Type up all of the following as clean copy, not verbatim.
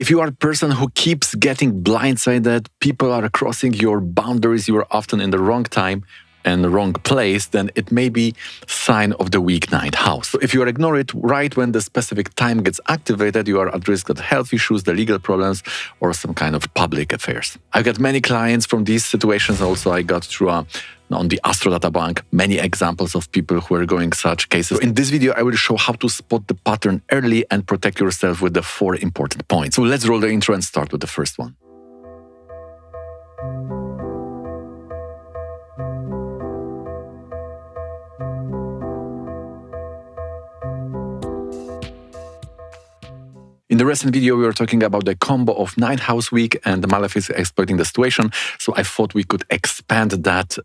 If you are a person who keeps getting blindsided, people are crossing your boundaries, you are often in the wrong time and the wrong place, then it may be sign of the weak ninth house. So if you ignore it right when the specific time gets activated, you are at risk of health issues, the legal problems, or some kind of public affairs. I got many clients from these situations. Also, I got through on the Astro Data Bank many examples of people who are going such cases. In this video, I will show how to spot the pattern early and protect yourself with the 4 important points. So let's roll the intro and start with the first one. In the recent video, we were talking about the combo of 9th house week and the malefics exploiting the situation. So I thought we could expand that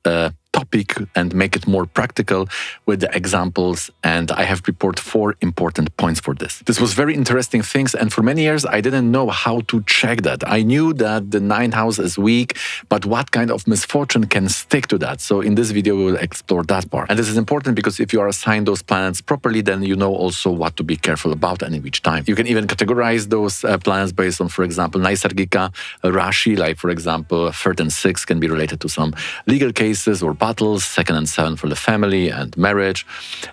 topic and make it more practical with the examples. And I have prepared 4 important points for this. This was very interesting things. And for many years, I didn't know how to check that. I knew that the 9th house is weak, but what kind of misfortune can stick to that? So in this video, we will explore that part. And this is important because if you are assigned those planets properly, then you know also what to be careful about and in which time. You can even categorize those planets based on, for example, Naisargika, Rashi, like for example, 3rd and 6th can be related to some legal cases or battles, 2nd and 7th for the family and marriage,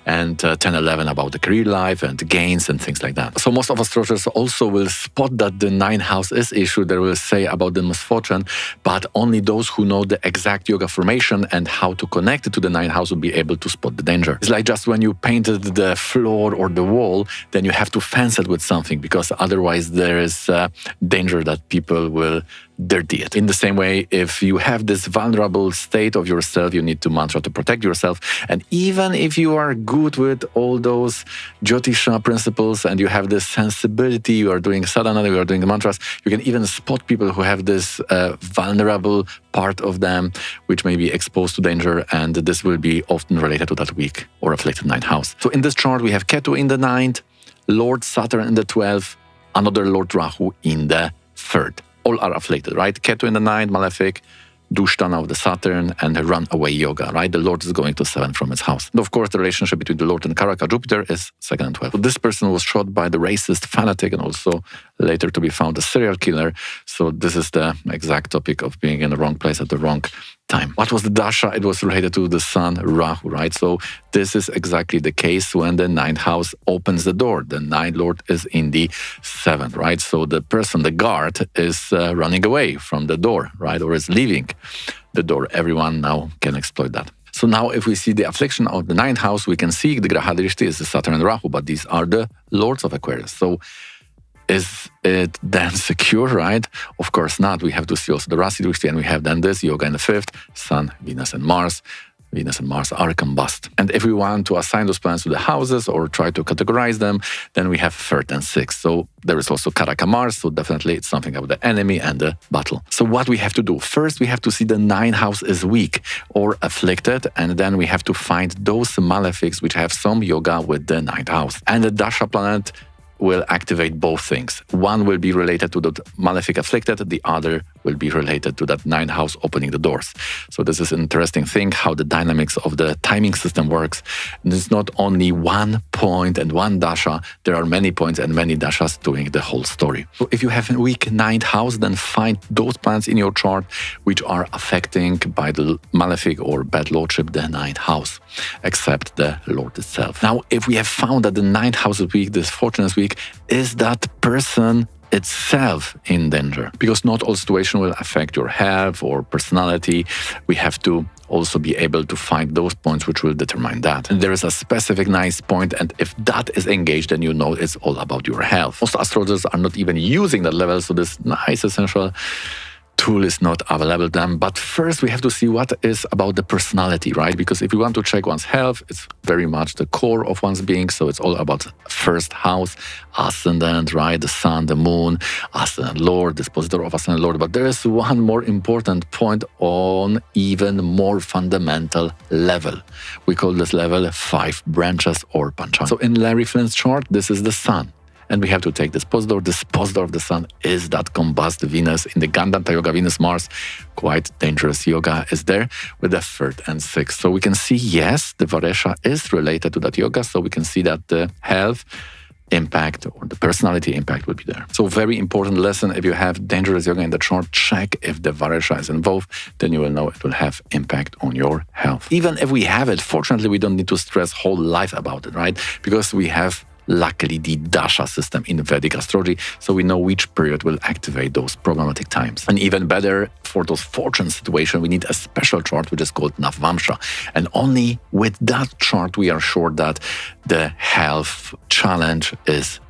and 10, 11 about the career life and gains and things like that. So most of astrologers also will spot that the 9th house is issued. They will say about the misfortune, but only those who know the exact yoga formation and how to connect it to the 9th house will be able to spot the danger. It's like just when you painted the floor or the wall, then you have to fence it with something because otherwise there is danger that people will dirty it. In the same way, if you have this vulnerable state of yourself, you need to mantra to protect yourself. And even if you are good with all those Jyotisha principles and you have this sensibility, you are doing sadhana, you are doing mantras, you can even spot people who have this vulnerable part of them, which may be exposed to danger. And this will be often related to that weak or afflicted 9th house. So in this chart, we have Ketu in the 9th, Lord Saturn in the 12th, another Lord Rahu in the 3rd. All are afflicted, right? Ketu in the 9th, malefic, Dushtana of the Saturn, and the runaway yoga, right? The Lord is going to 7 from his house. And of course, the relationship between the Lord and Karaka, Jupiter, is 2nd and 12th. So this person was shot by the racist fanatic and also later to be found a serial killer. So this is the exact topic of being in the wrong place at the wrong time. What was the Dasha? It was related to the sun, Rahu, right? So this is exactly the case when the 9th house opens the door. The 9th Lord is in the 7th, right? So the person, the guard, is running away from the door, right? Or is leaving the door. Everyone now can exploit that. So now if we see the affliction of the 9th house, we can see the Graha Drishti is the Saturn and Rahu, but these are the Lords of Aquarius. So is it then secure, right? Of course not. We have to see also the Rasi Drishti, and we have then this yoga in the 5th, Sun, Venus and Mars. Venus and Mars are combust. And if we want to assign those planets to the houses or try to categorize them, then we have 3rd and 6th. So there is also Karaka Mars, so definitely it's something about the enemy and the battle. So what we have to do? First, we have to see the 9th house is weak or afflicted, and then we have to find those malefics which have some yoga with the 9th house. And the Dasha planet will activate both things. One will be related to the malefic afflicted, the other will be related to that 9th house opening the doors. So this is an interesting thing, how the dynamics of the timing system works. And it's not only one point and one dasha, there are many points and many dashas doing the whole story. So if you have a weak 9th house, then find those planets in your chart which are affecting by the malefic or bad lordship the 9th house, except the Lord itself. Now, if we have found that the 9th house is weak, this fortune is weak, is that person itself in danger? Because not all situation will affect your health or personality. We have to also be able to find those points which will determine that. And there is a specific nice point, and if that is engaged, then you know it's all about your health. Most astrologers are not even using that level, so this nice essential tool is not available to them. But first we have to see what is about the personality, right? Because if we want to check one's health, it's very much the core of one's being. So it's all about 1st house, ascendant, right? The sun, the moon, ascendant Lord, dispositor of ascendant Lord. But there is one more important point on even more fundamental level. We call this level 5 branches or panchanga. So in Larry Flynt's chart, this is the sun. And we have to take this positor. This positor of the sun is that combust Venus in the Gandanta yoga, Venus-Mars. Quite dangerous yoga is there with the 3rd and 6th. So we can see, yes, the Varesha is related to that yoga. So we can see that the health impact or the personality impact will be there. So very important lesson, if you have dangerous yoga in the chart, check if the Varesha is involved, then you will know it will have impact on your health. Even if we have it, fortunately, we don't need to stress whole life about it, right? Because we have luckily the Dasha system in Vedic astrology, so we know which period will activate those problematic times. And even better, for those fortune situations, we need a special chart which is called Navamsha. And only with that chart we are sure that the health challenge is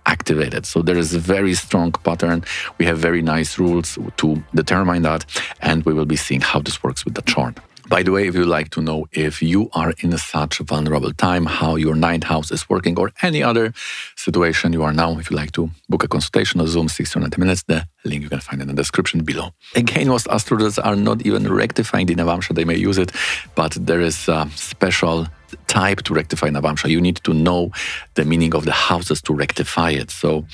activated. So there is a very strong pattern. We have very nice rules to determine that, and we will be seeing how this works with the chart. By the way, if you'd like to know if you are in such a vulnerable time, how your ninth house is working, or any other situation you are now, if you'd like to book a consultation or Zoom 60 or 90 minutes, the link you can find in the description below. Again, most astrologers are not even rectifying the Navamsha. They may use it, but there is a special type to rectify Navamsha. You need to know the meaning of the houses to rectify it. So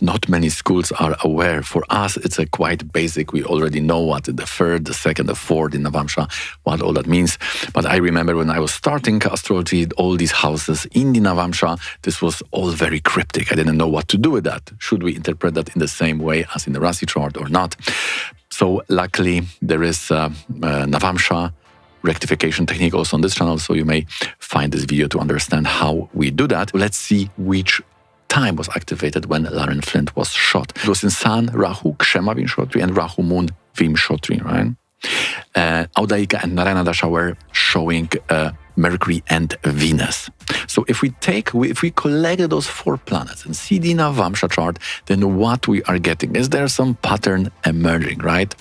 not many schools are aware. For us, it's a quite basic. We already know what the third, the second, the fourth in Navamsha, what all that means. But I remember when I was starting astrology, all these houses in the Navamsha, this was all very cryptic. I didn't know what to do with that. Should we interpret that in the same way as in the Rasi chart or not? So luckily, there is Navamsha rectification technique also on this channel, so you may find this video to understand how we do that. Let's see which time was activated when Larry Flynt was shot. It was in Sun, Rahu, Kshema Vimshotri, and Rahu Moon Vimshotri, right? Audayika and Narayana Dasha were showing Mercury and Venus. So if we collect those 4 planets and see the Navamsha chart, then what we are getting is there some pattern emerging, right?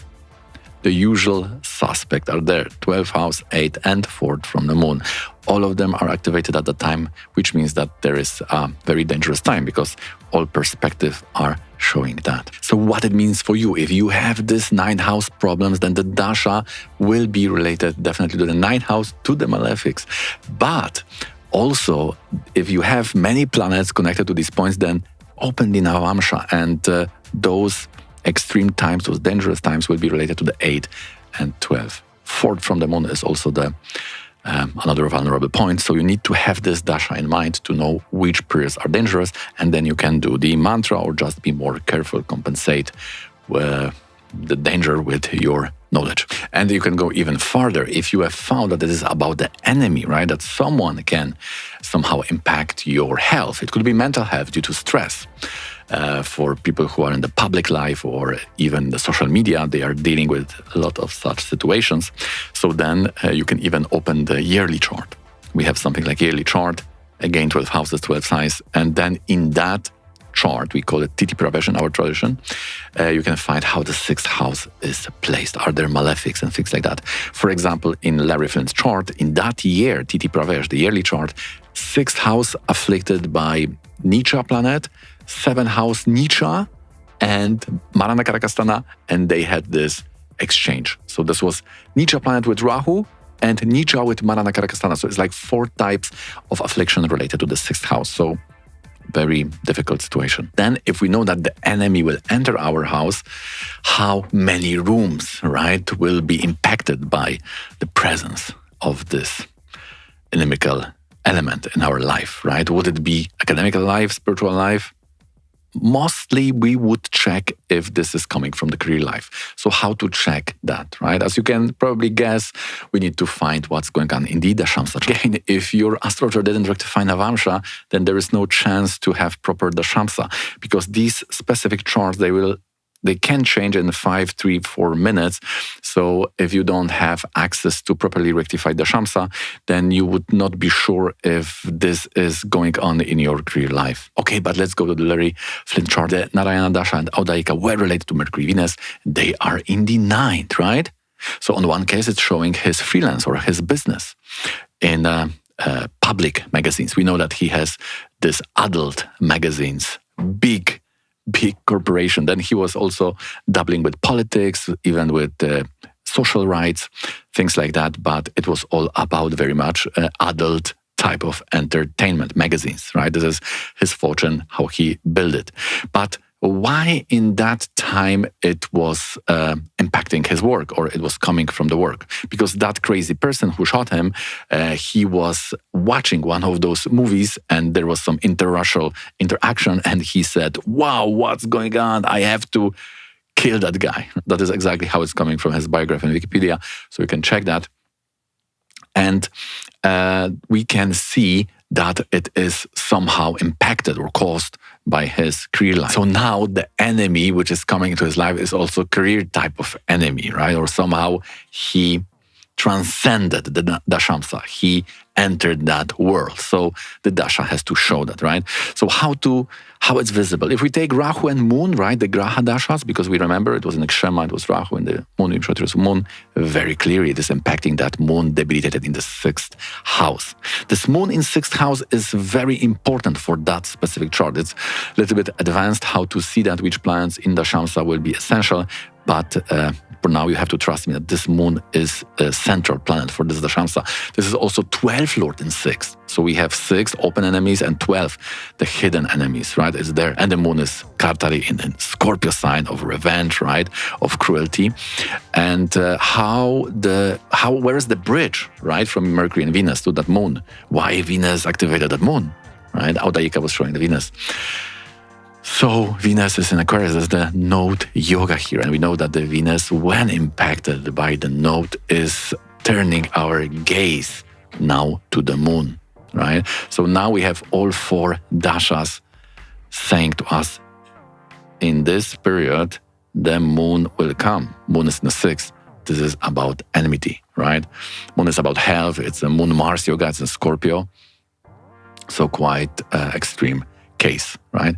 The usual suspects are there, 12th house, 8th, and 4th from the moon. All of them are activated at the time, which means that there is a very dangerous time because all perspectives are showing that. So what it means for you, if you have this 9th house problems, then the Dasha will be related definitely to the 9th house, to the malefics. But also, if you have many planets connected to these points, then open the Navamsha, and those extreme times, those dangerous times will be related to the 8 and 12. 4th from the moon is also the another vulnerable point. So you need to have this Dasha in mind to know which periods are dangerous, and then you can do the mantra or just be more careful, compensate the danger with your knowledge. And you can go even farther if you have found that it is about the enemy, right? That someone can somehow impact your health. It could be mental health due to stress. For people who are in the public life or even the social media, they are dealing with a lot of such situations. So then you can even open the yearly chart. We have something like yearly chart, again 12 houses, 12 signs, and then in that chart, we call it Titi Pravesh in our tradition, you can find how the 6th house is placed. Are there malefics and things like that? For example, in Larry Flynt's chart, in that year, Titi Pravesh, the yearly chart, 6th house afflicted by Nicha planet, 7th house Nicha and Marana Karakastana, and they had this exchange. So this was Nicha planet with Rahu and Nicha with Marana Karakastana. So it's like 4 types of affliction related to the 6th house. So very difficult situation. Then if we know that the enemy will enter our house, how many rooms, right, will be impacted by the presence of this inimical element in our life, right? Would it be academical life, spiritual life? Mostly we would check if this is coming from the career life. So how to check that, right? As you can probably guess, we need to find what's going on in the Dashamsa. Again, if your astrologer didn't rectify Navamsha, then there is no chance to have proper Dashamsa, because these specific charts, they can change in 5, 3, 4 minutes. So if you don't have access to properly rectify the Shamsa, then you would not be sure if this is going on in your career life. Okay, but let's go to the Larry Flynt chart. The Narayana, Dasha, and Audayika were related to Mercury, Venus. They are in the 9th, right? So on one case, it's showing his freelance or his business in public magazines. We know that he has this adult magazines, big corporation. Then he was also dabbling with politics, even with social rights, things like that. But it was all about very much adult type of entertainment magazines, right? This is his fortune, how he built it. But why in that time it was impacting his work, or it was coming from the work. Because that crazy person who shot him, he was watching one of those movies and there was some interracial interaction and he said, wow, what's going on? I have to kill that guy. That is exactly how it's coming from his biography in Wikipedia. So you can check that. And we can see that it is somehow impacted or caused by his career life. So now the enemy which is coming into his life is also career type of enemy, right? Or somehow he transcended the Dashamsa. He entered that world. So the Dasha has to show that, right? So how it's visible. If we take Rahu and Moon, right, the Graha Dashas, because we remember it was in the Kshema, it was Rahu, and the Moon in Kshatriya's Moon, very clearly it is impacting that Moon debilitated in the 6th house. This Moon in 6th house is very important for that specific chart. It's a little bit advanced how to see that, which planets in the Shamsa will be essential, but for now you have to trust me that this Moon is a central planet for this Dashamsa. This is also 12th Lord in 6th. So we have 6 open enemies and 12 the hidden enemies, right? It's there. And the Moon is Kartari in Scorpio sign of revenge, right? Of cruelty. And where is the bridge, right? From Mercury and Venus to that Moon? Why Venus activated that Moon, right? Audayika was showing the Venus. So Venus is in Aquarius, as the node yoga here. And we know that the Venus, when impacted by the node, is turning our gaze now to the Moon, right? So now we have all 4 dashas saying to us, in this period, the Moon will come. Moon is in the 6th. This is about enmity, right? Moon is about health. It's a Moon-Mars yoga. It's in Scorpio. So quite extreme case, right?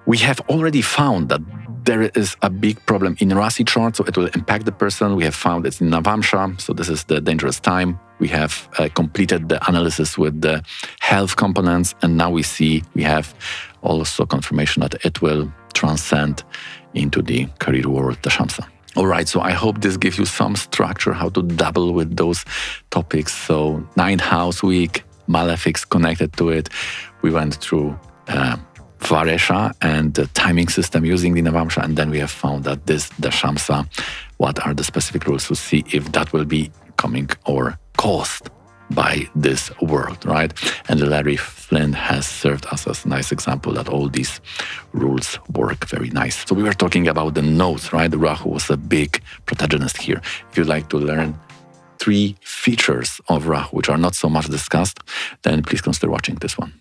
We have already found that there is a big problem in Rasi chart, so it will impact the person. We have found it's in Navamsha, so this is the dangerous time. We have completed the analysis with the health components, and now we have also confirmation that it will transcend into the career world, the Shamsa. All right, so I hope this gives you some structure how to double with those topics. So 9th house week, malefics connected to it. We went through Varesha and the timing system using the Navamsha, and then we have found that this Dashamsa, what are the specific rules to see if that will be coming or caused by this world, right? And Larry Flynt has served us as a nice example that all these rules work very nice. So we were talking about the nodes, right? The Rahu was a big protagonist here. If you'd like to learn 3 features of Rahu, which are not so much discussed, then please consider watching this one.